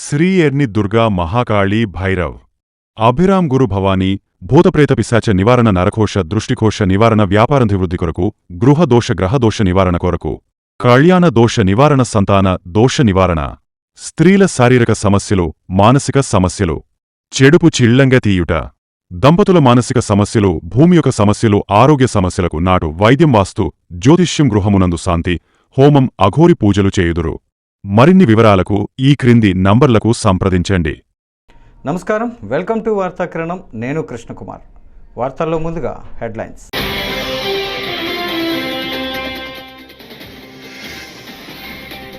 శ్రీ ఎర్ని దుర్గా మహాకాళీ భైరవ్ అభిరామ్ గురు భవానీ భూతప్రేత పిశాచ నివారణ నరకోశ దృష్టికోశ నివారణ వ్యాపారాభివృద్ధి కొరకు గృహదోష గ్రహదోష నివారణ కొరకు కళ్యాణ దోష నివారణ సంతాన దోష నివారణ స్త్రీల శారీరక సమస్యలు మానసిక సమస్యలు చెడుపు చిళ్లంగా తీయుట దంపతుల మానసిక సమస్యలు భూమి యొక్క సమస్యలు ఆరోగ్య సమస్యలకు నాటు వైద్యం వాస్తు జ్యోతిష్యం గృహమునందు శాంతి హోమం అఘోరి పూజలు చేయుదురు. మరిన్ని వివరాలకు ఈ క్రింది నంబర్లకు సంప్రదించండి. నమస్కారం, వెల్కమ్ టు వార్తాకిరణం. నేను కృష్ణకుమార్. వార్తల్లో ముందుగా హెడ్లైన్స్.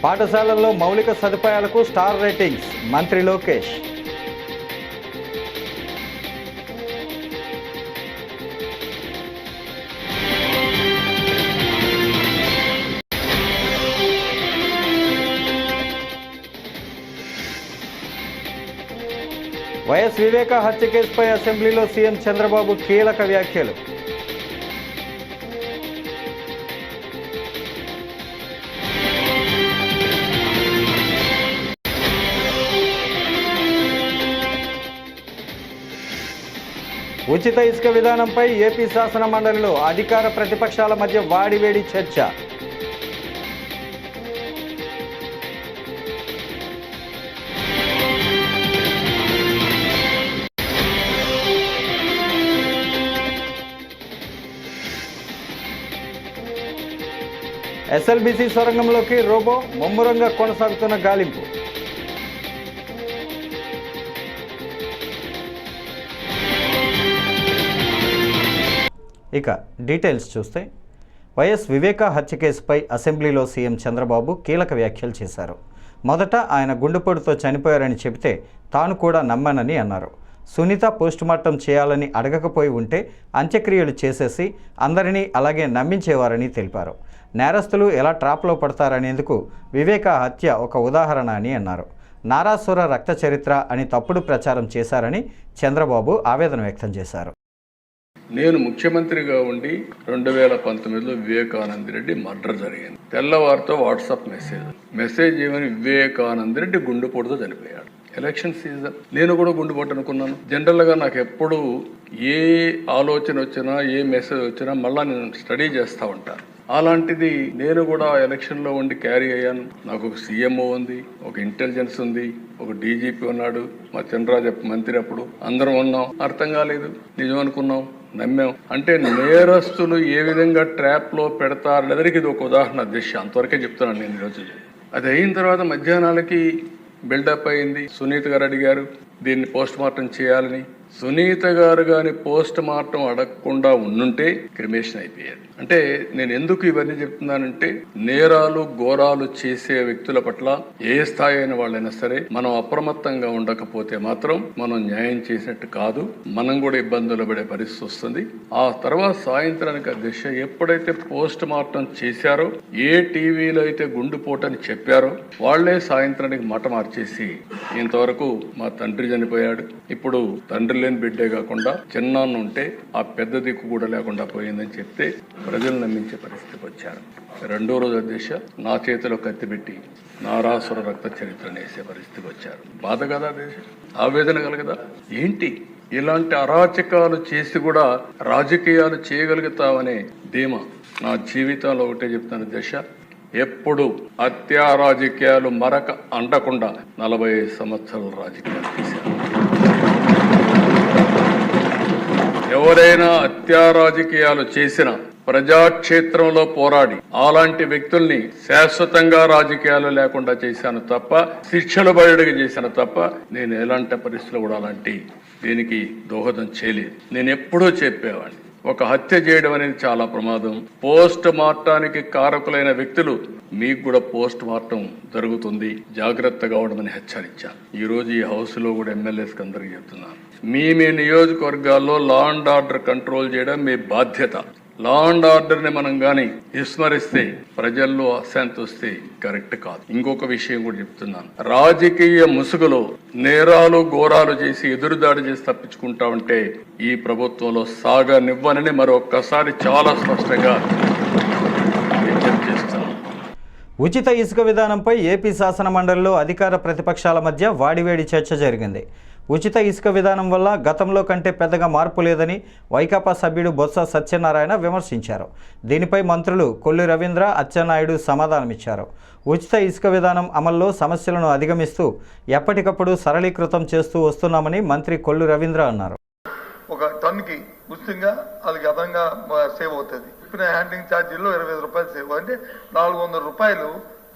పాఠశాలల్లో మౌలిక సదుపాయాలకు స్టార్ రేటింగ్స్, మంత్రి లోకేష్. వైఎస్ వివేక హత్య కేసుపై అసెంబ్లీలో సీఎం చంద్రబాబు కీలక వ్యాఖ్యలు. ఉచిత ఇసుక విధానంపై ఏపీ శాసన మండలిలో అధికార ప్రతిపక్షాల మధ్య వాడివేడి చర్చ. ఎస్ఎల్బీసీ సొరంగంలోకి రోబో ముమ్మరంగా కొనసాగుతున్న గాలింపు. ఇక డీటెయిల్స్ చూస్తే, వైఎస్ వివేక హత్య కేసుపై అసెంబ్లీలో సీఎం చంద్రబాబు కీలక వ్యాఖ్యలు చేశారు. మొదట ఆయన గుండెపోటుతో చనిపోయారని చెబితే తాను కూడా నమ్మానని అన్నారు. సునీత పోస్టుమార్టం చేయాలని అడగకపోయి ఉంటే అంత్యక్రియలు చేసేసి అందరినీ అలాగే నమ్మించేవారని తెలిపారు. నేరస్తులు ఎలా ట్రాప్లో పడతారనేందుకు వివేక హత్య ఒక ఉదాహరణ అని అన్నారు. నారాసుర రక్త చరిత్ర అని తప్పుడు ప్రచారం చేశారని చంద్రబాబు ఆవేదన వ్యక్తం చేశారు. నేను ముఖ్యమంత్రిగా ఉండి 2019లో వివేకానంద రెడ్డి మర్డర్ జరిగింది. తెల్లవారితో వాట్సాప్ మెసేజ్ ఏమని, వివేకానంద రెడ్డి గుండెపోటుతో చనిపోయాడు. ఎలక్షన్ సీజన్, నేను కూడా గుండెపోటు అనుకున్నాను. జనరల్గా నాకు ఎప్పుడు ఏ ఆలోచన వచ్చినా ఏ మెసేజ్ వచ్చినా మళ్ళీ నేను స్టడీ చేస్తూ ఉంటాను. అలాంటిది నేను కూడా ఎలక్షన్లో ఉండి క్యారీ అయ్యాను. నాకు ఒక సీఎంఓ ఉంది, ఒక ఇంటెలిజెన్స్ ఉంది, ఒక డీజీపీ ఉన్నాడు, మా చంద్రరాజ మంత్రి. అప్పుడు అందరం ఉన్నాం. అర్థం కాలేదు, నిజం అనుకున్నాం, నమ్మాం. అంటే నేరస్తులు ఏ విధంగా ట్రాప్లో పెడతారనేదానికి ఇది ఒక ఉదాహరణ దిశ. అంతవరకే చెప్తున్నాను నేను ఈరోజు. అది అయిన తర్వాత మధ్యాహ్నాలకి బిల్డప్ అయింది. సునీత గారు అడిగారు దీన్ని పోస్ట్ మార్టం చేయాలని. సునీత గారు కానీ పోస్ట్ మార్టం అడగకుండా ఉండుంటే క్రిమేషన్ అయిపోయేది. అంటే నేను ఎందుకు ఇవన్నీ చెప్తున్నానంటే, నేరాలు ఘోరాలు చేసే వ్యక్తుల పట్ల ఏ స్థాయి అయిన వాళ్ళైనా సరే మనం అప్రమత్తంగా ఉండకపోతే మాత్రం మనం న్యాయం చేసినట్టు కాదు, మనం కూడా ఇబ్బందులు పడే పరిస్థితి వస్తుంది. ఆ తర్వాత సాయంత్రానికి దిశ ఎప్పుడైతే పోస్ట్ మార్టం చేశారో, ఏ టీవీలో అయితే గుండెపోటని చెప్పారో వాళ్లే సాయంత్రానికి మాట మార్చేసి ఇంతవరకు మా తండ్రి చనిపోయాడు, ఇప్పుడు తండ్రి లేని బిడ్డే కాకుండా చిన్నాన్న ఉంటే ఆ పెద్ద దిక్కు కూడా లేకుండా పోయిందని చెప్తే ప్రజలు నమ్మించే పరిస్థితికి వచ్చారు. రెండో రోజు అధ్యక్ష నా చేతిలో కత్తిపెట్టి నారాసుర రక్త చరిత్రను వేసే పరిస్థితికి వచ్చారు. బాధ కదా, ఆవేదన కలగదా? ఏంటి ఇలాంటి అరాచకాలు చేసి కూడా రాజకీయాలు చేయగలుగుతావనే ధీమా. నా జీవితంలో ఒకటే చెప్తాను దశ, ఎప్పుడు హత్యా రాజకీయాలు మరక అంటకుండా 45 సంవత్సరాల రాజకీయాలు చేశారు. ఎవరైనా హత్యా రాజకీయాలు చేసిన ప్రజాక్షేత్రంలో పోరాడి అలాంటి వ్యక్తుల్ని శాశ్వతంగా రాజకీయాలు లేకుండా చేశాను తప్ప, శిక్షలు బయటకు చేశాను తప్ప, నేను ఎలాంటి పరిస్థితులు కూడా అలాంటి దీనికి దోహదం చేయలేదు. నేను ఎప్పుడూ చెప్పేవాడిని, ఒక హత్య చేయడం అనేది చాలా ప్రమాదం. పోస్ట్ మార్టానికి కారకులైన వ్యక్తులు మీకు కూడా పోస్ట్ మార్టం జరుగుతుంది, జాగ్రత్తగా ఉండమని హెచ్చరించాను. ఈ రోజు ఈ హౌస్ లో కూడా ఎమ్మెల్యేస్కి అందరికీ చెప్తున్నాను, మీ నియోజకవర్గాల్లో లా అండ్ ఆర్డర్ కంట్రోల్ చేయడం మీ బాధ్యత. లా అండ్ ఆర్డర్ ని మనం గాని విస్మరిస్తే ప్రజల్లో అశాంతి వస్తే కరెక్ట్ కాదు. ఇంకొక విషయం కూడా చెప్తున్నాను, రాజకీయ ముసుగులో నేరాలు ఘోరాలు చేసి ఎదురుదాడి చేసి తప్పించుకుంటా ఉంటే ఈ ప్రభుత్వంలో సాగనివ్వనని మరొక్కసారి చాలా స్పష్టంగా విజ్ఞప్తి చేస్తున్నాను. ఉచిత ఇసుక విధానంపై ఏపీ శాసన మండలిలో అధికార ప్రతిపక్షాల మధ్య వాడివేడి చర్చ జరిగింది. ఉచిత ఇసుక విధానం వల్ల గతంలో కంటే పెద్దగా మార్పు లేదని వైకాపా సభ్యుడు బొత్స సత్యనారాయణ విమర్శించారు. దీనిపై మంత్రులు కొల్లు రవీంద్ర, అచ్చెన్నాయుడు సమాధానమిచ్చారు. ఉచిత ఇసుక విధానం అమల్లో సమస్యలను అధిగమిస్తూ ఎప్పటికప్పుడు సరళీకృతం చేస్తూ వస్తున్నామని మంత్రి కొల్లు రవీంద్ర అన్నారు. ఒక టన్నుకి ఉచితంగా వాళ్ళకి అదనంగా సేవ్ అవుతుంది. ఇప్పుడు హ్యాండ్లింగ్ ఛార్జీల్లో 25 రూపాయలు సేవ్, అంటే 400 రూపాయలు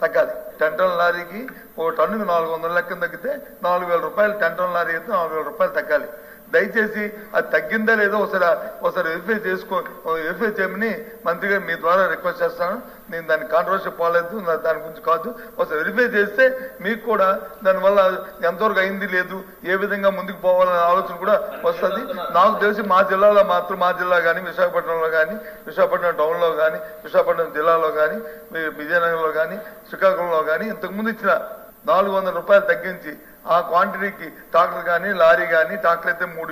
తగ్గాలి. 10 టన్నుల లారీకి ఒక టన్నుకి 400 లెక్కన తగ్గితే 4,000 రూపాయలు, 10 టన్నుల లారీ అయితే 4,000 రూపాయలు తగ్గాలి. దయచేసి అది తగ్గిందా లేదో ఒకసారి వెరిఫై చేయమని మంత్రి గారు మీ ద్వారా రిక్వెస్ట్ చేస్తాను. నేను దాన్ని కాంట్రవర్సీ పోలేదు, దాని గురించి కాదు. ఒకసారి వెరిఫై చేస్తే మీకు కూడా దానివల్ల ఎంతవరకు అయింది లేదు, ఏ విధంగా ముందుకు పోవాలనే ఆలోచన కూడా వస్తుంది. నాకు తెలిసి మా జిల్లాలో మాత్రం, మా జిల్లా కానీ, విశాఖపట్నంలో కానీ, విశాఖపట్నం టౌన్లో కానీ, విశాఖపట్నం జిల్లాలో కానీ, విజయనగరంలో కానీ, శ్రీకాకుళంలో కానీ ఇంతకుముందు ఇచ్చిన 400 రూపాయలు తగ్గించి ఆ క్వాంటిటీకి ట్రాక్టర్ కానీ, లారీ కానీ, ట్రాక్టర్ అయితే మూడు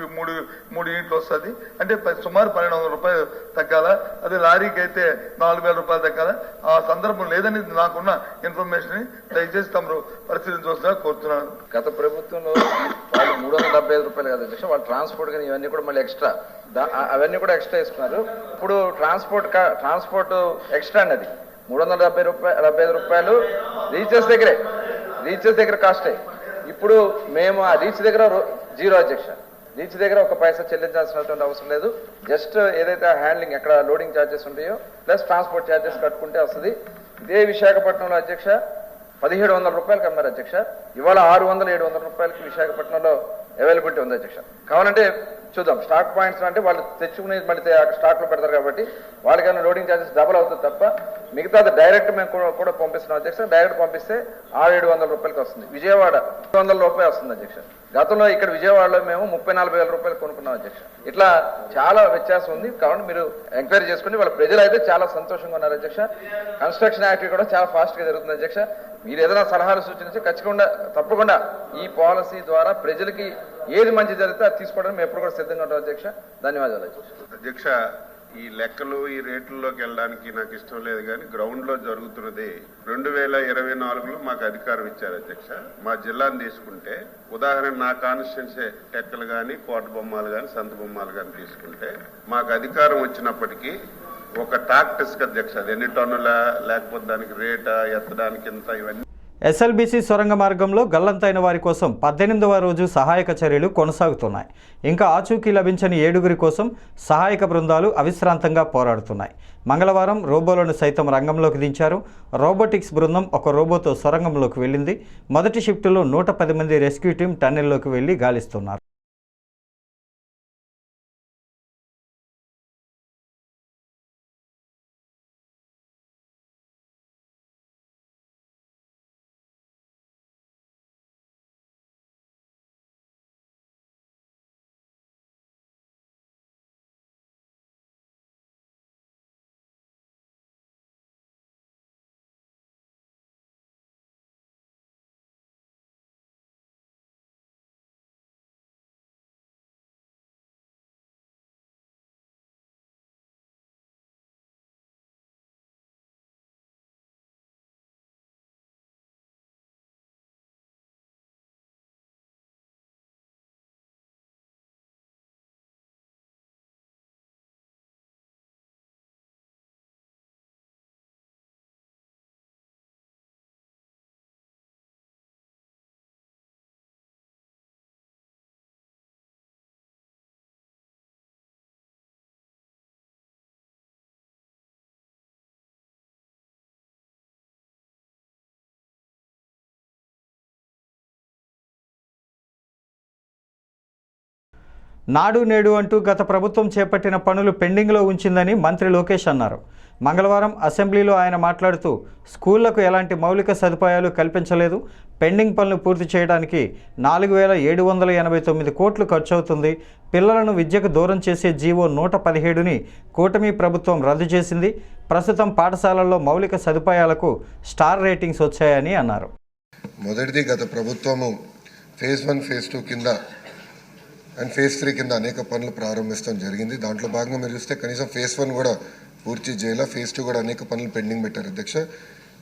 యూనిట్లు వస్తుంది, అంటే సుమారు 1,200 రూపాయలు తగ్గాల. అదే లారీకి అయితే 4,000 రూపాయలు తగ్గాల. ఆ సందర్భం లేదని నాకున్న ఇన్ఫర్మేషన్ దయచేసి తమరు పరిశీలించవలసిందిగా కోరుతున్నాను. గత ప్రభుత్వంలో వాళ్ళు 375 రూపాయలు కదా అధ్యక్ష, వాళ్ళు ట్రాన్స్పోర్ట్ కానీ ఇవన్నీ కూడా మళ్ళీ ఎక్స్ట్రా, అవన్నీ కూడా ఎక్స్ట్రా ఇస్తున్నారు. ఇప్పుడు ట్రాన్స్పోర్ట్ ఎక్స్ట్రా అన్నది 375 రూపాయలు రీచెస్ దగ్గర కాస్టే. ఇప్పుడు మేము ఆ రీచ్ దగ్గర జీరో అధ్యక్ష, రీచ్ దగ్గర ఒక పైసా చెల్లించాల్సినటువంటి అవసరం లేదు. జస్ట్ ఏదైతే హ్యాండ్లింగ్ ఎక్కడ లోడింగ్ ఛార్జెస్ ఉంటాయో ప్లస్ ట్రాన్స్పోర్ట్ ఛార్జెస్ కట్టుకుంటే వస్తుంది. ఇదే విశాఖపట్నంలో అధ్యక్ష 1,700 రూపాయలకి అమ్మారు అధ్యక్ష. ఇవాళ 600-700 రూపాయలకి విశాఖపట్నంలో అవైలబిలిటీ ఉంది అధ్యక్ష. కావాలంటే చూద్దాం. స్టాక్ పాయింట్స్ అంటే వాళ్ళు తెచ్చుకుని మళ్ళీ స్టాక్ లో పెడతారు కాబట్టి వాళ్ళకైనా లోడింగ్ ఛార్జెస్ డబుల్ అవుతుంది తప్ప మిగతాది డైరెక్ట్ మేము కూడా పంపిస్తున్నాం అధ్యక్ష. డైరెక్ట్ పంపిస్తే 600-700 రూపాయలకి వస్తుంది. విజయవాడ 200 రూపాయలు వస్తుంది అధ్యక్ష. గతంలో ఇక్కడ విజయవాడలో మేము 30-40 వేల రూపాయలు కొనుక్కున్నాం అధ్యక్ష. ఇట్లా చాలా వ్యత్యాసం ఉంది. కాబట్టి మీరు ఎంక్వైరీ చేసుకుని వాళ్ళ ప్రజలు అయితే చాలా సంతోషంగా ఉన్నారు అధ్యక్ష. కన్స్ట్రక్షన్ యాక్టివిటీ కూడా చాలా ఫాస్ట్ గా జరుగుతుంది అధ్యక్ష. మీరు ఏదైనా సలహాలు సూచించి తప్పకుండా ఈ పాలసీ ద్వారా ప్రజలకి ఏది మంచి జరిగితే అది తీసుకోవడానికి మేము ఎప్పుడు కూడా సిద్ధంగా ఉంటాం అధ్యక్ష. ధన్యవాదాలు అధ్యక్ష. ఈ లెక్కలు ఈ రేట్లలోకి వెళ్ళడానికి నాకు ఇష్టం లేదు, కానీ గ్రౌండ్ లో జరుగుతున్నది 2024లో మాకు అధికారం ఇచ్చారు అధ్యక్ష. మా జిల్లాను తీసుకుంటే ఉదాహరణ నా కాన్స్టిట్యున్సీ టెక్కలు కానీ, కోట బొమ్మలు కానీ, సంత బొమ్మలు కానీ తీసుకుంటే మాకు అధికారం వచ్చినప్పటికీ ఒక టాక్టిస్క్ అధ్యక్ష, అది ఎన్ని టన్నుల, లేకపోతే దానికి రేటా, ఎత్తడానికి ఎంత, ఇవన్నీ. ఎస్ఎల్బీసీ సొరంగ మార్గంలో గల్లంతైన వారి కోసం 18వ రోజు సహాయక చర్యలు కొనసాగుతున్నాయి. ఇంకా ఆచూకీ లభించని 7గురి కోసం సహాయక బృందాలు అవిశ్రాంతంగా పోరాడుతున్నాయి. మంగళవారం రోబోలను సైతం రంగంలోకి దించారు. రోబోటిక్స్ బృందం ఒక రోబోతో సొరంగంలోకి వెళ్ళింది. మొదటి షిఫ్టులో 110 మంది రెస్క్యూ టీం టన్నెల్లోకి వెళ్లి గాలిస్తున్నారు. నాడు నేడు అంటూ గత ప్రభుత్వం చేపట్టిన పనులు పెండింగ్లో ఉంచిందని మంత్రి లోకేష్ అన్నారు. మంగళవారం అసెంబ్లీలో ఆయన మాట్లాడుతూ స్కూళ్లకు ఎలాంటి మౌలిక సదుపాయాలు కల్పించలేదు, పెండింగ్ పనులు పూర్తి చేయడానికి 4,789 కోట్లు ఖర్చవుతుంది, పిల్లలను విద్యకు దూరం చేసే జీవో 117ని కూటమి ప్రభుత్వం రద్దు చేసింది, ప్రస్తుతం పాఠశాలల్లో మౌలిక సదుపాయాలకు స్టార్ రేటింగ్స్ వచ్చాయని అన్నారు. మొదటిది, గత ప్రభుత్వము ఫేజ్ 1, ఫేజ్ 2 కింద అండ్ ఫేజ్ 3 కింద అనేక పనులు ప్రారంభించడం జరిగింది. దాంట్లో భాగంగా మీరు చూస్తే కనీసం ఫేజ్ 1 కూడా పూర్తి చేయాల, ఫేజ్ 2 కూడా అనేక పనులు పెండింగ్ పెట్టారు అధ్యక్ష.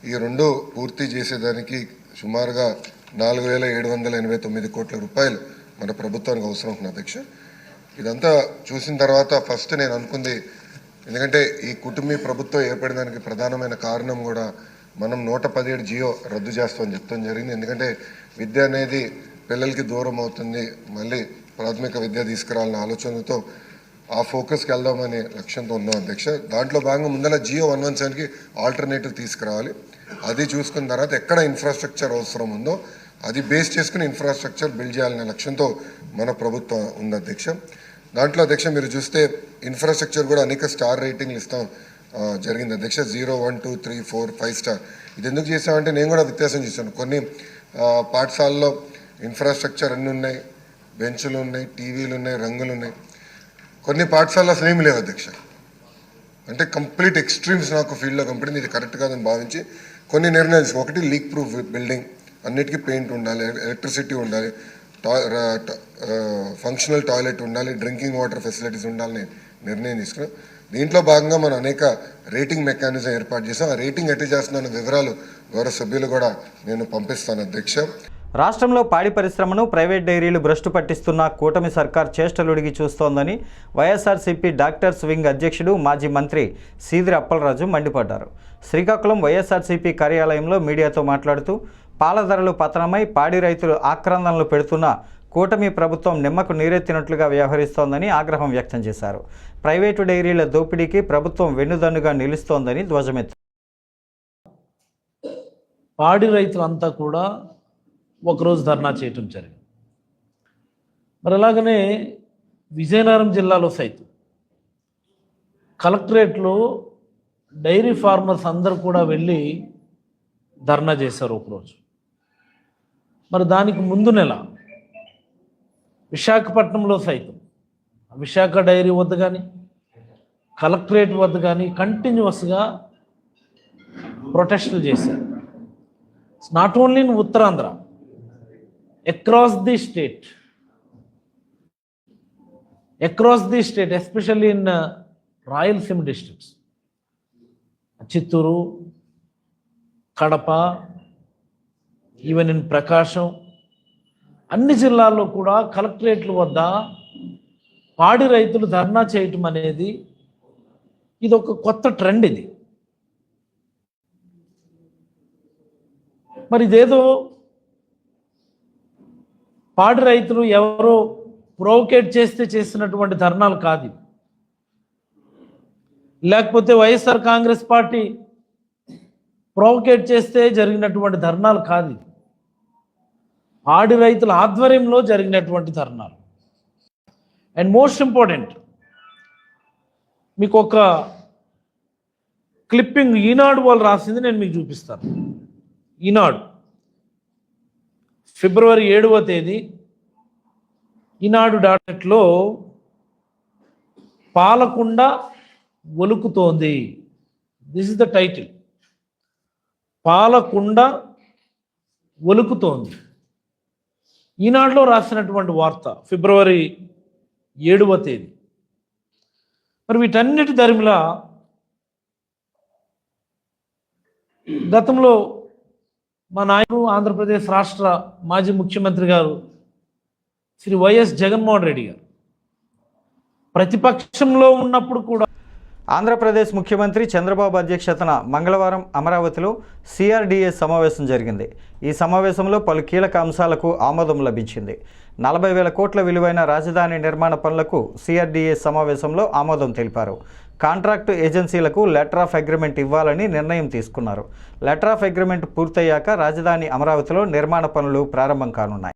ఈ రెండు పూర్తి చేసేదానికి సుమారుగా 4,789 కోట్ల రూపాయలు మన ప్రభుత్వానికి అవసరం ఉంటుంది అధ్యక్ష. ఇదంతా చూసిన తర్వాత ఫస్ట్ నేను అనుకుంది, ఎందుకంటే ఈ కుటుంబీ ప్రభుత్వం ఏర్పడడానికి ప్రధానమైన కారణం కూడా మనం 117 జియో రద్దు చేస్తామని చెప్తాం జరిగింది. ఎందుకంటే విద్య అనేది పిల్లలకి దూరం అవుతుంది, మళ్ళీ ప్రాథమిక విద్య తీసుకురావాలనే ఆలోచనతో ఆ ఫోకస్కి వెళ్దామనే లక్ష్యంతో ఉన్నాం అధ్యక్ష. దాంట్లో భాగంగా ముందర జియో 117కి ఆల్టర్నేటివ్ తీసుకురావాలి. అది చూసుకున్న తర్వాత ఎక్కడ ఇన్ఫ్రాస్ట్రక్చర్ అవసరం ఉందో అది బేస్ చేసుకుని ఇన్ఫ్రాస్ట్రక్చర్ బిల్డ్ చేయాలనే లక్ష్యంతో మన ప్రభుత్వం ఉంది అధ్యక్ష. దాంట్లో అధ్యక్ష మీరు చూస్తే ఇన్ఫ్రాస్ట్రక్చర్ కూడా అనేక స్టార్ రేటింగ్లు ఇస్తాం జరిగింది అధ్యక్ష. 0, 1, 2, 3, 4, 5 స్టార్. ఇది ఎందుకు చేసామంటే నేను కూడా వ్యత్యాసం చేశాను. కొన్ని పాఠశాలలో ఇన్ఫ్రాస్ట్రక్చర్ అన్నీ ఉన్నాయి, బెంచులు ఉన్నాయి, టీవీలు ఉన్నాయి, రంగులు ఉన్నాయి. కొన్ని పాఠశాలలో అసలు ఏమి లేవు అధ్యక్ష. అంటే కంప్లీట్ ఎక్స్ట్రీమ్స్ నాకు ఫీల్డ్లో కంపెనీ ఇది కరెక్ట్ కాదని భావించి కొన్ని నిర్ణయాలు తీసుకున్నాం. ఒకటి లీక్ ప్రూఫ్ బిల్డింగ్, అన్నిటికీ పెయింట్ ఉండాలి, ఎలక్ట్రిసిటీ ఉండాలి, ఫంక్షనల్ టాయిలెట్ ఉండాలి, డ్రింకింగ్ వాటర్ ఫెసిలిటీస్ ఉండాలని నిర్ణయం తీసుకున్నాం. దీంట్లో భాగంగా మనం అనేక రేటింగ్ మెకానిజం ఏర్పాటు చేసాం. ఆ రేటింగ్ ఎట్టి చేస్తున్న వివరాలు గౌరవ సభ్యులు కూడా నేను పంపిస్తాను అధ్యక్ష. రాష్ట్రంలో పాడి పరిశ్రమను ప్రైవేట్ డైరీలు భ్రష్టు పట్టిస్తున్న కూటమి సర్కార్ చేష్టలుడిగి చూస్తోందని వైఎస్ఆర్సీపీ డాక్టర్స్ వింగ్ అధ్యక్షుడు మాజీ మంత్రి సీదిరి అప్పలరాజు మండిపడ్డారు. శ్రీకాకుళం వైఎస్ఆర్సీపీ కార్యాలయంలో మీడియాతో మాట్లాడుతూ పాల ధరలు పతనమై పాడి రైతులు ఆక్రందనలు పెడుతున్న కూటమి ప్రభుత్వం నిమ్మకు నీరెత్తినట్లుగా వ్యవహరిస్తోందని ఆగ్రహం వ్యక్తం చేశారు. ప్రైవేటు డైరీల దోపిడీకి ప్రభుత్వం వెన్నుదన్నుగా నిలుస్తోందని ధ్వజమెత్తారు. పాడి రైతులంతా కూడా ఒకరోజు ధర్నా చేయటం జరిగింది. మరి అలాగనే విజయనగరం జిల్లాలో సైతం కలెక్టరేట్లో డైరీ ఫార్మర్స్ అందరూ కూడా వెళ్ళి ధర్నా చేశారు ఒకరోజు. మరి దానికి ముందు నెల విశాఖపట్నంలో సైతం విశాఖ డైరీ వద్ద కానీ కలెక్టరేట్ వద్ద కానీ కంటిన్యూస్గా ప్రొటెస్టులు చేశారు. Not only in Uttarandhra, across the state, especially in Rayalaseema districts, Chitturu, Kadapa, even in Prakasham, అన్ని జిల్లాల్లో కూడా కలెక్టరేట్ల వద్ద పాడి రైతులు ధర్నా చేయటం అనేది ఇది ఒక కొత్త ట్రెండ్. ఇది మరి ఇదేదో పాడి రైతులు ఎవరో ప్రొవోకేట్ చేస్తే చేసినటువంటి ధర్నాలు కాదు, లేకపోతే వైఎస్ఆర్ కాంగ్రెస్ పార్టీ ప్రొవోకేట్ చేస్తే జరిగినటువంటి ధర్నాలు కాదు. పాడి రైతుల ఆధ్వర్యంలో జరిగినటువంటి ధర్నాలు. అండ్ మోస్ట్ ఇంపార్టెంట్, మీకు ఒక క్లిప్పింగ్ ఈనాడు వాళ్ళు రాసింది నేను మీకు చూపిస్తాను. ఈనాడు ఫిబ్రవరి 7వ తేదీ ఈనాడు డాటెట్లో పాలకుండ ఒలుకుతోంది. This is the title. పాలకుండ ఒలుకుతోంది. ఈనాడులో రాసినటువంటి వార్త ఫిబ్రవరి 7వ తేదీ. మరి వీటన్నిటి దరిమిలా గతంలో మా నాయకుడు ఆంధ్రప్రదేశ్ రాష్ట్ర మాజీ ముఖ్యమంత్రి గారు శ్రీ వైఎస్ జగన్మోహన్ రెడ్డి గారు ప్రతిపక్షంలో ఉన్నప్పుడు కూడా ఆంధ్రప్రదేశ్ ముఖ్యమంత్రి చంద్రబాబు అధ్యక్షతన మంగళవారం అమరావతిలో సిఆర్డీఏ సమావేశం జరిగింది. ఈ సమావేశంలో పలు కీలక అంశాలకు ఆమోదం లభించింది. 40,000 కోట్ల విలువైన రాజధాని నిర్మాణ పనులకు సిఆర్డీఏ సమావేశంలో ఆమోదం తెలిపారు. కాంట్రాక్టు ఏజెన్సీలకు లెటర్ ఆఫ్ అగ్రిమెంట్ ఇవ్వాలని నిర్ణయం తీసుకున్నారు. లెటర్ ఆఫ్ అగ్రిమెంట్ పూర్తయ్యాక రాజధాని అమరావతిలో నిర్మాణ పనులు ప్రారంభం కానున్నాయి.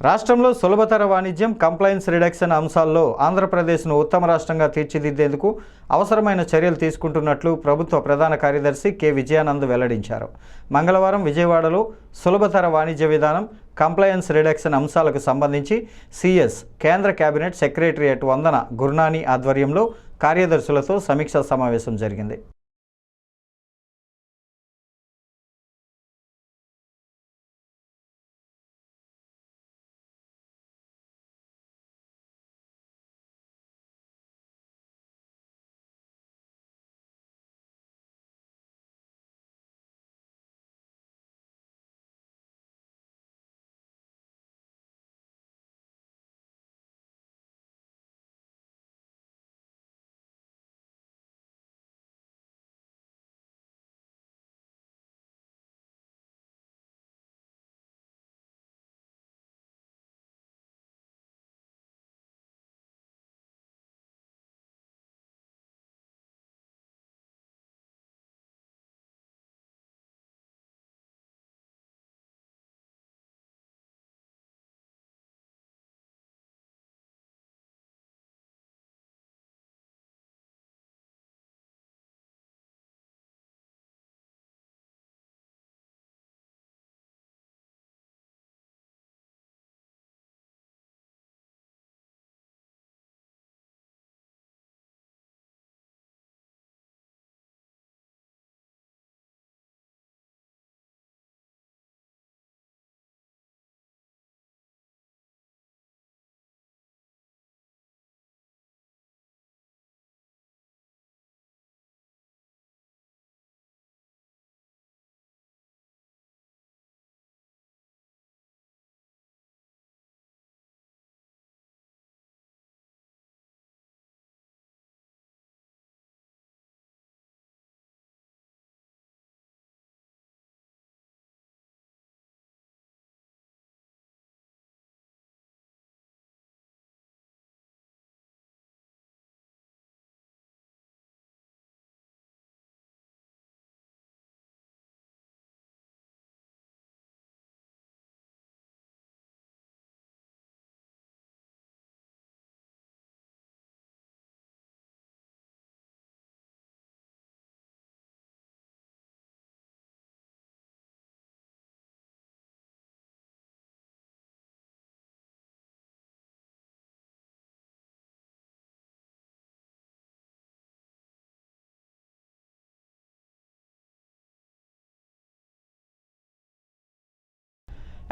రాష్ట్రంలో సులభతర వాణిజ్యం, కంప్లైన్స్ రిడక్షన్ అంశాల్లో ఆంధ్రప్రదేశ్ను ఉత్తమ రాష్ట్రంగా తీర్చిదిద్దేందుకు అవసరమైన చర్యలు తీసుకుంటున్నట్లు ప్రభుత్వ ప్రధాన కార్యదర్శి కె విజయానంద్ వెల్లడించారు. మంగళవారం విజయవాడలో సులభతర వాణిజ్య విధానం, కంప్లైన్స్ రిడక్షన్ అంశాలకు సంబంధించి సిఎస్ కేంద్ర కేబినెట్ సెక్రటరియట్ వందన గుర్నాని ఆధ్వర్యంలో కార్యదర్శులతో సమీక్షా సమావేశం జరిగింది.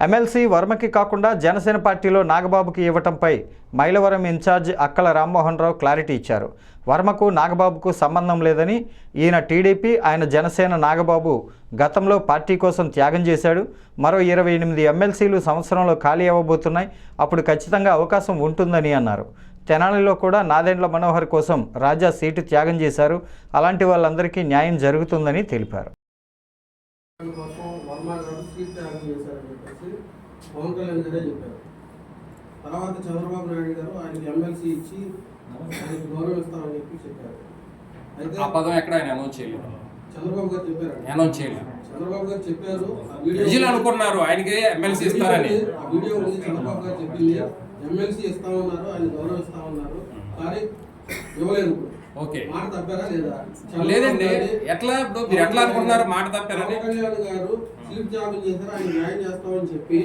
ఎమ్మెల్సీ వర్మకి కాకుండా జనసేన పార్టీలో నాగబాబుకి ఇవ్వటంపై మైలవరం ఇన్ఛార్జ్ అక్కల రామ్మోహన్ రావు క్లారిటీ ఇచ్చారు. వర్మకు నాగబాబుకు సంబంధం లేదని, ఈయన టీడీపీ, ఆయన జనసేన. నాగబాబు గతంలో పార్టీ కోసం త్యాగం చేశాడు. మరో 28 ఎమ్మెల్సీలు సంవత్సరంలో ఖాళీ అవ్వబోతున్నాయి. అప్పుడు ఖచ్చితంగా అవకాశం ఉంటుందని అన్నారు. తెనాలిలో కూడా నాదెండ్ల మనోహర్ కోసం రాజా సీటు త్యాగం చేశారు. అలాంటి వాళ్ళందరికీ న్యాయం జరుగుతుందని తెలిపారు. పవన్ కళ్యాణ్ గారే చెప్పారు. తర్వాత చంద్రబాబు నాయుడు గారు ఆయనకి ఎమ్మెల్సీ ఇచ్చి ఆయనకి గౌరవిస్తామని చెప్పారు. అయితే ఆ పదం ఎక్కడ ఆయన అనౌన్స్ చేయలేదు. చంద్రబాబు గారు చెప్పారు, అనౌన్స్ చేయలేదు. చంద్రబాబు గారు చెప్పారు. ప్రజలు అనుకున్నారు ఆయనకి ఎమ్మెల్సీ ఇస్తారని. ఆ వీడియో ఉంది, చంద్రబాబు గారు చెప్పింది ఎమ్మెల్సీ ఇస్తామన్నారు, ఆయన గౌరవిస్తామన్నారు. కానీ ఇవ్వలేదు. ఓకే, మాట తప్పారా లేదా? లేదండి. ఎట్లా ఇప్పుడు మీరు ఎట్లా అనుకున్నారు మాట తప్పారని? పవన్ కళ్యాణ్ గారు సీట్ త్యాగం చేశారు, ఆయన న్యాయం చేస్తామని చెప్పి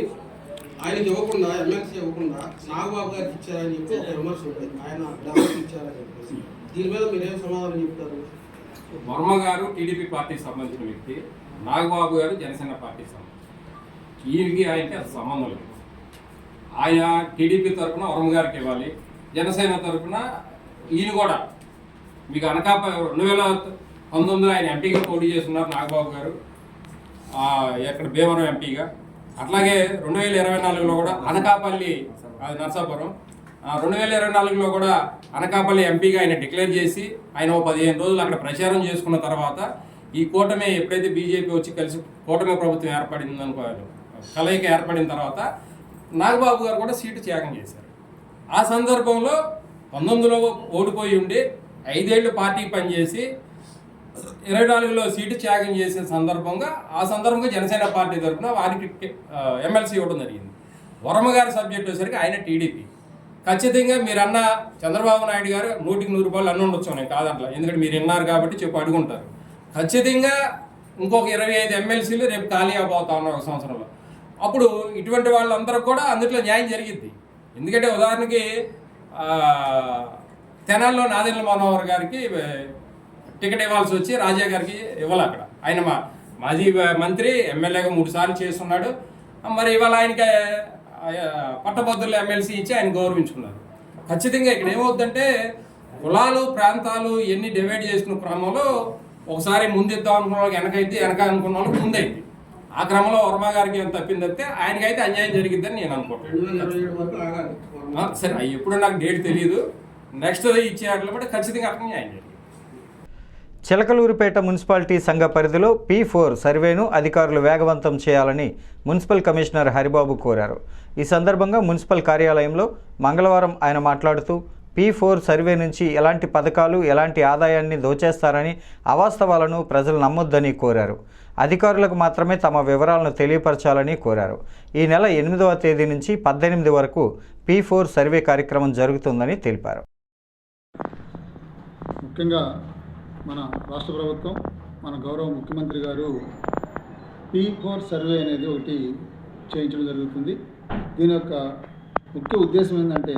ఆయనకి ఇవ్వకుండా, ఎమ్మెల్సీ ఇవ్వకుండా నాగబాబు గారికి ఇచ్చారని చెప్పి ఒక విమర్శ ఉంటుంది. ఆయన డబ్బులు ఇచ్చారని చెప్పేసి దీని మీద మీరేం సమాధానం చెప్తారు? వర్మ గారు టీడీపీ పార్టీకి సంబంధించిన వ్యక్తి, నాగబాబు గారు జనసేన పార్టీకి సంబంధించి. ఈయనకి ఆయనకి అసలు సంబంధం లేదు. ఆయన టీడీపీ తరఫున వర్మ గారికి ఇవ్వాలి, జనసేన తరఫున ఈయన కూడా. మీకు అనకాపల్లి 2019 ఆయన ఎంపీగా పోటీ చేస్తున్నారు నాగబాబు గారు, ఎక్కడ భీమవరం ఎంపీగా. అట్లాగే 2024లో కూడా అనకాపల్లి, అది నర్సాపురం, 2024లో కూడా అనకాపల్లి ఎంపీగా ఆయన డిక్లేర్ చేసి ఆయన 15 రోజులు అక్కడ ప్రచారం చేసుకున్న తర్వాత ఈ కూటమి ఎప్పుడైతే బీజేపీ వచ్చి కలిసి కూటమి ప్రభుత్వం ఏర్పడింది అనుకోవాలి, కలయిక ఏర్పడిన తర్వాత నాగబాబు గారు కూడా సీటు త్యాగం చేశారు. ఆ సందర్భంలో 19లో ఓడిపోయి ఉండి 5 ఏళ్ళు పార్టీకి పనిచేసి 24లో సీటు త్యాగం చేసిన సందర్భంగా, ఆ సందర్భంగా జనసేన పార్టీ తరఫున వారికి ఎమ్మెల్సీ ఇవ్వడం జరిగింది. వర్మ గారి సబ్జెక్ట్ వచ్చేసరికి ఆయన టీడీపీ. ఖచ్చితంగా మీరన్న చంద్రబాబు నాయుడు గారు 100కి 100 రూపాయలు అన్నీ ఉండొచ్చు, నేను కాదంటలా, ఎందుకంటే మీరు విన్నారు కాబట్టి చెప్పి అడుగుంటారు. ఖచ్చితంగా ఇంకొక 25 ఎమ్మెల్సీలు రేపు ఖాళీ అయిపోతా ఉన్నారు ఒక సంవత్సరంలో. అప్పుడు ఇటువంటి వాళ్ళందరూ కూడా అందులో న్యాయం జరిగిద్ది. ఎందుకంటే ఉదాహరణకి తెనాల్లో నాదెండ్ల మనోహర్ గారికి టికెట్ ఇవ్వాల్సి వచ్చి రాజా గారికి ఇవ్వాలి. అక్కడ ఆయన మాజీ మంత్రి, ఎమ్మెల్యేగా 3 సార్లు చేస్తున్నాడు. మరి ఇవాళ ఆయనకి పట్టభద్రుల ఎమ్మెల్సీ ఇచ్చి ఆయన గౌరవించుకున్నారు. ఖచ్చితంగా ఇక్కడ ఏమవుతుందంటే కులాలు ప్రాంతాలు ఎన్ని డివైడ్ చేసుకున్న క్రమంలో ఒకసారి ముందిద్దాం అనుకున్న వాళ్ళకి వెనక అనుకున్న వాళ్ళకి ముందైంది. ఆ క్రమంలో వర్మ గారికి ఏం తప్పింది తప్పితే ఆయనకైతే అన్యాయం జరిగిద్దని నేను అనుకుంటున్నాను. సరే, ఎప్పుడో నాకు డేట్ తెలియదు. నెక్స్ట్ ఇచ్చే వాటిలో బట్టి ఖచ్చితంగా అక్కడ న్యాయం జరిగింది. చిలకలూరిపేట మున్సిపాలిటీ సంఘ పరిధిలో P4 సర్వేను అధికారులు వేగవంతం చేయాలని మున్సిపల్ కమిషనర్ హరిబాబు కోరారు. ఈ సందర్భంగా మున్సిపల్ కార్యాలయంలో మంగళవారం ఆయన మాట్లాడుతూ P4 సర్వే నుంచి ఎలాంటి పథకాలు, ఎలాంటి ఆదాయాన్ని దోచేస్తారని, అవాస్తవాలను ప్రజలు నమ్మొద్దని కోరారు. అధికారులకు మాత్రమే తమ వివరాలను తెలియపరచాలని కోరారు. ఈ నెల 8వ తేదీ నుంచి 18 వరకు P4 సర్వే కార్యక్రమం జరుగుతుందని తెలిపారు. ముఖ్యంగా మన రాష్ట్ర ప్రభుత్వం, మన గౌరవ ముఖ్యమంత్రి గారు P4 సర్వే అనేది ఒకటి చేయించడం జరుగుతుంది. దీని యొక్క ముఖ్య ఉద్దేశం ఏంటంటే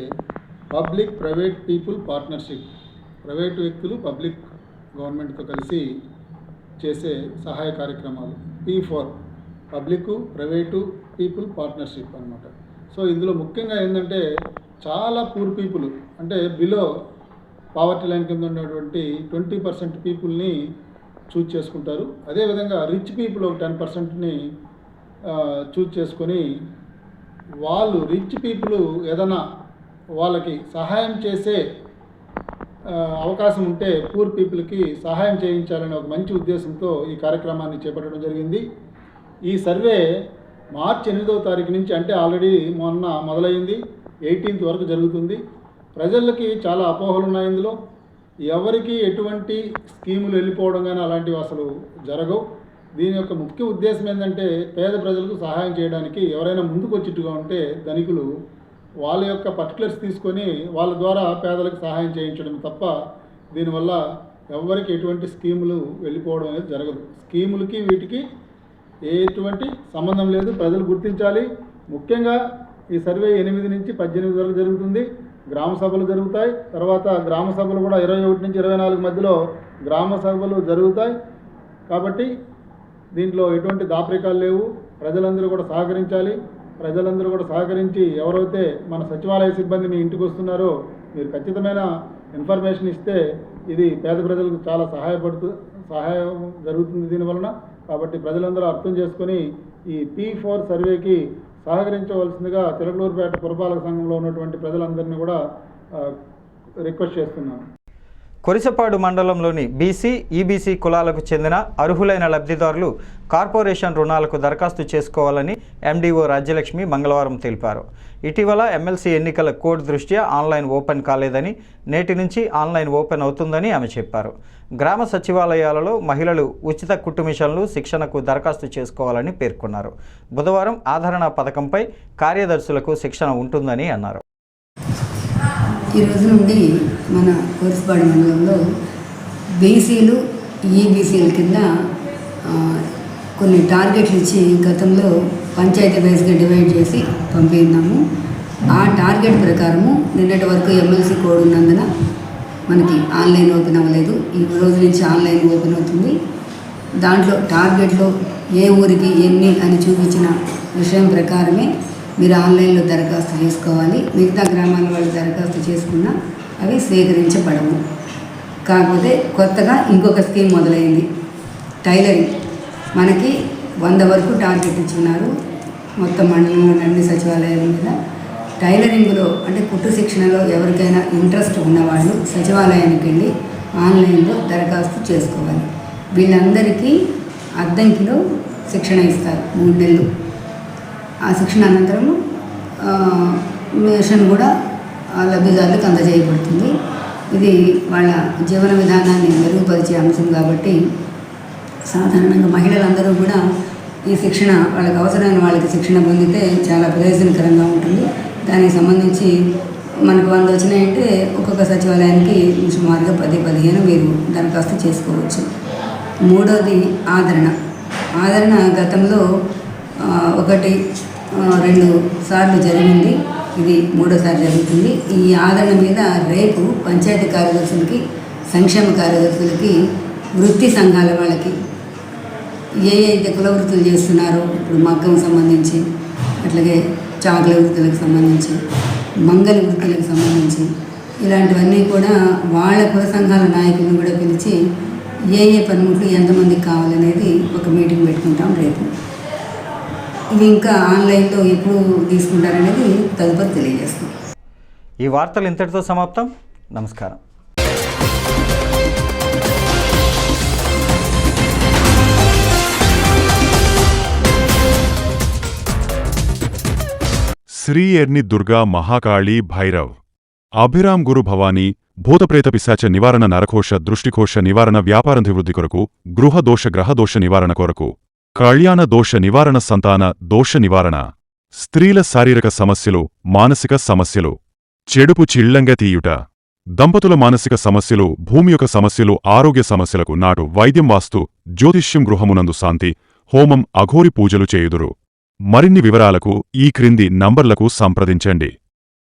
public private people partnership, private వ్యక్తులు పబ్లిక్ గవర్నమెంట్తో కలిసి చేసే సహాయ కార్యక్రమాలు. P4 public private people partnership అన్నమాట. సో ఇందులో ముఖ్యంగా ఏంటంటే చాలా పూర్ పీపుల్, అంటే బిలో పావర్టీ లైన్ కింద ఉన్నటువంటి 20% పీపుల్ని చూజ్ చేసుకుంటారు. అదేవిధంగా రిచ్ పీపుల్ ఒక 10%ని చూజ్ చేసుకొని వాళ్ళు రిచ్ పీపుల్ ఏదైనా వాళ్ళకి సహాయం చేసే అవకాశం ఉంటే పూర్ పీపుల్కి సహాయం చేయించాలనే ఒక మంచి ఉద్దేశంతో ఈ కార్యక్రమాన్ని చేపట్టడం జరిగింది. ఈ సర్వే మార్చి 8వ తారీఖు నుంచి, అంటే ఆల్రెడీ మొన్న మొదలైంది, 18th వరకు జరుగుతుంది. ప్రజలకి చాలా అపోహలు ఉన్నాయి. ఇందులో ఎవరికి ఎటువంటి స్కీములు వెళ్ళిపోవడం కానీ అలాంటివి అసలు జరగవు. దీని యొక్క ముఖ్య ఉద్దేశం ఏంటంటే పేద ప్రజలకు సహాయం చేయడానికి ఎవరైనా ముందుకు వచ్చేట్టుగా ఉంటే ధనికులు వాళ్ళ యొక్క పర్టికులర్స్ తీసుకొని వాళ్ళ ద్వారా పేదలకు సహాయం చేయించడం తప్ప దీనివల్ల ఎవరికి ఎటువంటి స్కీములు వెళ్ళిపోవడం అనేది జరగదు. స్కీములకి వీటికి ఎటువంటి సంబంధం లేదు, ప్రజలు గుర్తించాలి. ముఖ్యంగా ఈ సర్వే 8 నుంచి 18 వరకు జరుగుతుంది. గ్రామ సభలు జరుగుతాయి. తర్వాత గ్రామ సభలు కూడా 21 నుంచి 24 మధ్యలో గ్రామ సభలు జరుగుతాయి. కాబట్టి దీంట్లో ఎటువంటి దాపరికాలు లేవు. ప్రజలందరూ కూడా సహకరించాలి. ప్రజలందరూ కూడా సహకరించి ఎవరైతే మన సచివాలయ సిబ్బందిని ఇంటికి వస్తున్నారో మీరు ఖచ్చితమైన ఇన్ఫర్మేషన్ ఇస్తే ఇది పేద ప్రజలకు చాలా సహాయం జరుగుతుంది దీనివలన. కాబట్టి ప్రజలందరూ అర్థం చేసుకొని ఈ P4 సర్వేకి సహకరించవలసిందిగా చిలకలూరుపేట పురపాలక సంఘంలో ఉన్నటువంటి ప్రజలందరినీ కూడా రిక్వెస్ట్ చేస్తున్నాను. కొరిసపాడు మండలంలోని బీసీ, ఈబీసీ కులాలకు చెందిన అర్హులైన లబ్ధిదారులు కార్పొరేషన్ రుణాలకు దరఖాస్తు చేసుకోవాలని ఎండీఓ రాజ్యలక్ష్మి మంగళవారం తెలిపారు. ఇటీవల ఎమ్మెల్సీ ఎన్నికల కోడ్ దృష్ట్యా ఆన్లైన్ ఓపెన్ కాలేదని, నేటి నుంచి ఆన్లైన్ ఓపెన్ అవుతుందని ఆమె చెప్పారు. గ్రామ సచివాలయాలలో మహిళలు ఉచిత కుట్టు మిషన్లు శిక్షణకు దరఖాస్తు చేసుకోవాలని పేర్కొన్నారు. బుధవారం ఆదరణ పథకంపై కార్యదర్శులకు శిక్షణ ఉంటుందని అన్నారు. ఈ రోజు నుండి మన కొరిసపాడు మండలంలో బీసీలు, ఈబీసీల కింద కొన్ని టార్గెట్లు ఇచ్చి గతంలో పంచాయతీ వైజ్గా డివైడ్ చేసి పంపినాము. ఆ టార్గెట్ ప్రకారము నిన్నటి వరకు ఎమ్మెల్సీ కోడ్ ఉన్నందున మనకి ఆన్లైన్ ఓపెన్ అవ్వలేదు. ఈ రోజు నుంచి ఆన్లైన్ ఓపెన్ అవుతుంది. దాంట్లో టార్గెట్లో ఏ ఊరికి ఎన్ని అని చూపించిన విషయం ప్రకారమే మీరు ఆన్లైన్లో దరఖాస్తు చేసుకోవాలి. మిగతా గ్రామాల వాళ్ళు దరఖాస్తు చేసుకున్నా అవి స్వీకరించబడవు. కాకపోతే కొత్తగా ఇంకొక స్కీమ్ మొదలైంది, టైలరింగ్. మనకి 100 వరకు టార్గెట్ ఇచ్చినారు మొత్తం మండలంలోని అన్ని సచివాలయాల మీద. టైలరింగ్లో అంటే కుట్టు శిక్షణలో ఎవరికైనా ఇంట్రెస్ట్ ఉన్నవాళ్ళు సచివాలయానికి వెళ్ళి ఆన్లైన్లో దరఖాస్తు చేసుకోవాలి. వీళ్ళందరికీ అద్దంకిలో శిక్షణ ఇస్తారు 3 నెలలు. ఆ శిక్షణ అనంతరం మిషన్ కూడా లబ్ధిదారులకు అందజేయబడుతుంది. ఇది వాళ్ళ జీవన విధానాన్ని మెరుగుపరిచే అంశం కాబట్టి సాధారణంగా మహిళలందరూ కూడా ఈ శిక్షణ వాళ్ళకి అవసరమైన వాళ్ళకి శిక్షణ పొందితే చాలా ప్రయోజనకరంగా ఉంటుంది. దానికి సంబంధించి మనకు 100 వచ్చినాయంటే ఒక్కొక్క సచివాలయానికి సుమారుగా 10-15 మీరు దరఖాస్తు చేసుకోవచ్చు. మూడోది ఆదరణ గతంలో 1-2 సార్లు జరిగింది. ఇది 3వ జరుగుతుంది. ఈ ఆదరణ మీద రేపు పంచాయతీ కార్యదర్శులకి, సంక్షేమ కార్యదర్శులకి, వృత్తి సంఘాల వాళ్ళకి ఏ అయితే కుల వృత్తులు చేస్తున్నారో, ఇప్పుడు మగ్గం సంబంధించి, అట్లాగే చాకుల వృత్తులకు సంబంధించి, మంగలి వృత్తులకు సంబంధించి ఇలాంటివన్నీ కూడా వాళ్ళ కుల సంఘాల నాయకులను కూడా పిలిచి ఏ పనిముట్లు ఎంతమందికి కావాలనేది ఒక మీటింగ్ పెట్టుకుంటాం రేపు. ఇవి ఇంకా ఆన్లైన్లో ఎప్పుడు తీసుకుంటారనేది తదుపరి తెలియజేస్తాం. ఈ వార్తలు ఇంతటితో సమాప్తం. నమస్కారం. శ్రీ ఎర్ని దుర్గా మహాకాళీ భైరవ్ అభిరామ్ గురు భవానీ భూతప్రేత పిశాచ నివారణ నరకోశ దృష్టికోశ నివారణ వ్యాపారాభివృద్ధి కొరకు గృహదోష గ్రహదోష నివారణ కొరకు కళ్యాణ దోష నివారణ సంతాన దోష నివారణ స్త్రీల శారీరక సమస్యలు మానసిక సమస్యలు చెడుపు చిళ్లంగా తీయుట దంపతుల మానసిక సమస్యలు భూమి యొక్క సమస్యలు ఆరోగ్య సమస్యలకు నాటు వైద్యం వాస్తు జ్యోతిష్యం గృహమునందు శాంతి హోమం అఘోరి పూజలు చేయుదురు. మరిన్ని వివరాలకు ఈ క్రింది నంబర్లకు సంప్రదించండి.